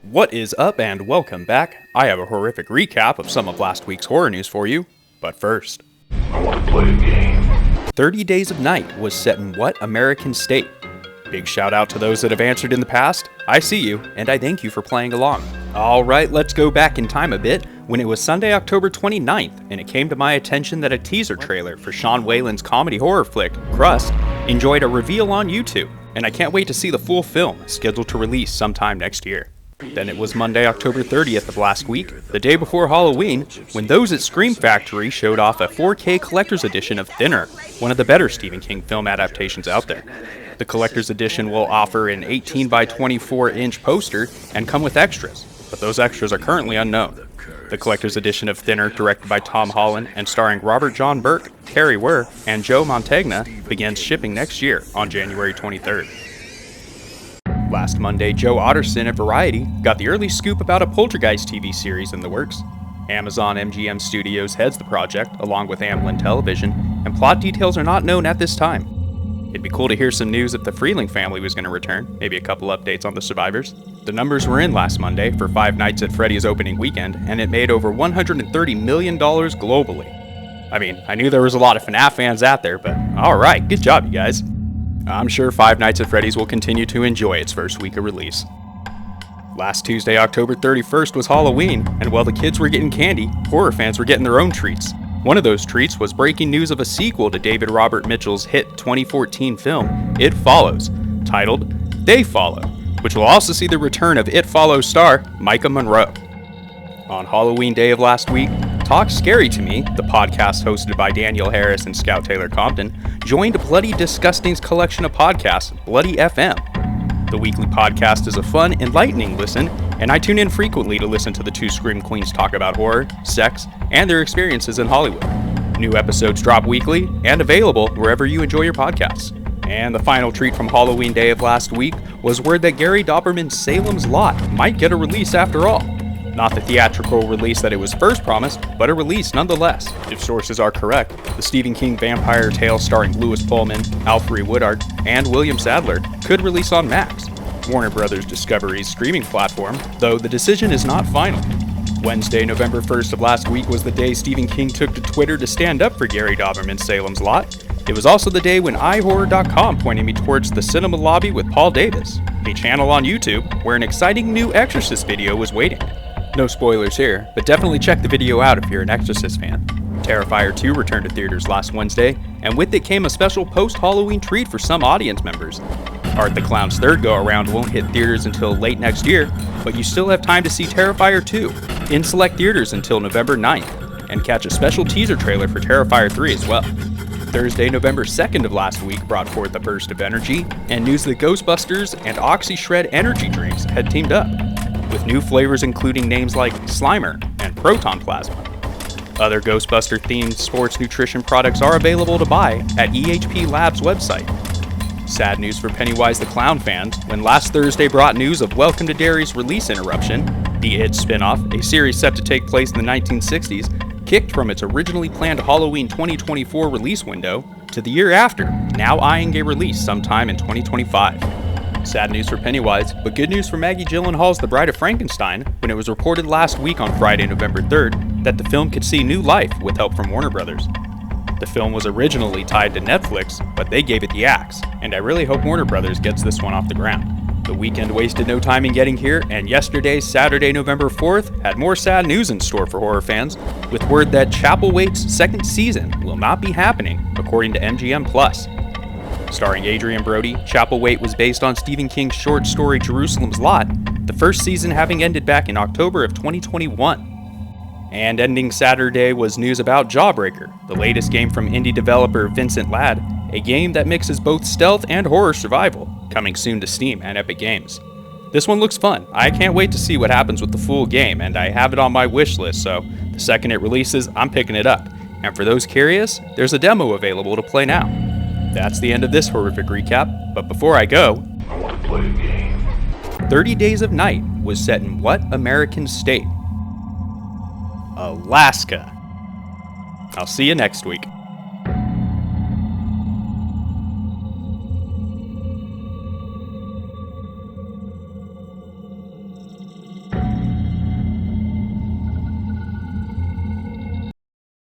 What is up and welcome back. I have a horrific recap of some of last week's horror news for you, but first. I want to play a game. 30 Days of Night was set in what American state? Big shout out to those that have answered in the past. I see you, and I thank you for playing along. Alright, let's go back in time a bit, when it was Sunday, October 29th, and it came to my attention that a teaser trailer for Sean Whalen's comedy horror flick, Crust, enjoyed a reveal on YouTube, and I can't wait to see the full film, scheduled to release sometime next year. Then it was Monday, October 30th of last week, the day before Halloween, when those at Scream Factory showed off a 4K collector's edition of Thinner, one of the better Stephen King film adaptations out there. The collector's edition will offer an 18 by 24 inch poster and come with extras, but those extras are currently unknown. The collector's edition of Thinner, directed by Tom Holland and starring Robert John Burke, Terry Werr, and Joe Mantegna, begins shipping next year on January 23rd. Last Monday, Joe Otterson at Variety got the early scoop about a Poltergeist TV series in the works. Amazon MGM Studios heads the project, along with Amblin Television, and plot details are not known at this time. It'd be cool to hear some news if the Freeling family was going to return, maybe a couple updates on the survivors. The numbers were in last Monday for Five Nights at Freddy's opening weekend, and it made over $130 million globally. I mean, I knew there was a lot of FNAF fans out there, but alright, good job you guys. I'm sure Five Nights at Freddy's will continue to enjoy its first week of release. Last Tuesday, October 31st was Halloween, and while the kids were getting candy, horror fans were getting their own treats. One of those treats was breaking news of a sequel to David Robert Mitchell's hit 2014 film, It Follows, titled They Follow, which will also see the return of It Follows star Micah Monroe. On Halloween day of last week, Talk Scary to Me, the podcast hosted by Daniel Harris and Scout Taylor Compton, joined Bloody Disgusting's collection of podcasts, Bloody FM. The weekly podcast is a fun, enlightening listen, and I tune in frequently to listen to the two Scream Queens talk about horror, sex, and their experiences in Hollywood. New episodes drop weekly and available wherever you enjoy your podcasts. And the final treat from Halloween day of last week was word that Gary Dauberman's Salem's Lot might get a release after all. Not the theatrical release that it was first promised, but a release nonetheless. If sources are correct, the Stephen King vampire tale starring Lewis Pullman, Alfre Woodard, and William Sadler could release on Max, Warner Bros. Discovery's streaming platform, though the decision is not final. Wednesday, November 1st of last week was the day Stephen King took to Twitter to stand up for Gary Dauberman's Salem's Lot. It was also the day when iHorror.com pointed me towards the cinema lobby with Paul Davis, a channel on YouTube where an exciting new Exorcist video was waiting. No spoilers here, but definitely check the video out if you're an Exorcist fan. Terrifier 2 returned to theaters last Wednesday, and with it came a special post-Halloween treat for some audience members. Art the Clown's third go-around won't hit theaters until late next year, but you still have time to see Terrifier 2 in select theaters until November 9th, and catch a special teaser trailer for Terrifier 3 as well. Thursday, November 2nd of last week brought forth a burst of energy, and news that Ghostbusters and OxyShred energy drinks had teamed up, with new flavors including names like Slimer and Proton Plasma. Other Ghostbuster-themed sports nutrition products are available to buy at EHP Labs' website. Sad news for Pennywise the Clown fans when last Thursday brought news of Welcome to Derry's release interruption. The It spin-off, a series set to take place in the 1960s, kicked from its originally planned Halloween 2024 release window to the year after, now eyeing a release sometime in 2025. Sad news for Pennywise, but good news for Maggie Gyllenhaal's The Bride of Frankenstein when it was reported last week on Friday, November 3rd, that the film could see new life with help from Warner Bros. The film was originally tied to Netflix, but they gave it the axe, and I really hope Warner Bros. Gets this one off the ground. The weekend wasted no time in getting here, and yesterday, Saturday, November 4th, had more sad news in store for horror fans, with word that Chapelwaite's second season will not be happening, according to MGM+. Starring Adrian Brody, Chapelwaite was based on Stephen King's short story Jerusalem's Lot, the first season having ended back in October of 2021. And ending Saturday was news about Jawbreaker, the latest game from indie developer Vincent Ladd, a game that mixes both stealth and horror survival, coming soon to Steam and Epic Games. This one looks fun. I can't wait to see what happens with the full game, and I have it on my wish list, so the second it releases, I'm picking it up. And for those curious, there's a demo available to play now. That's the end of this horrific recap, but before I go, I want to play a game. 30 Days of Night was set in what American state? Alaska. I'll see you next week.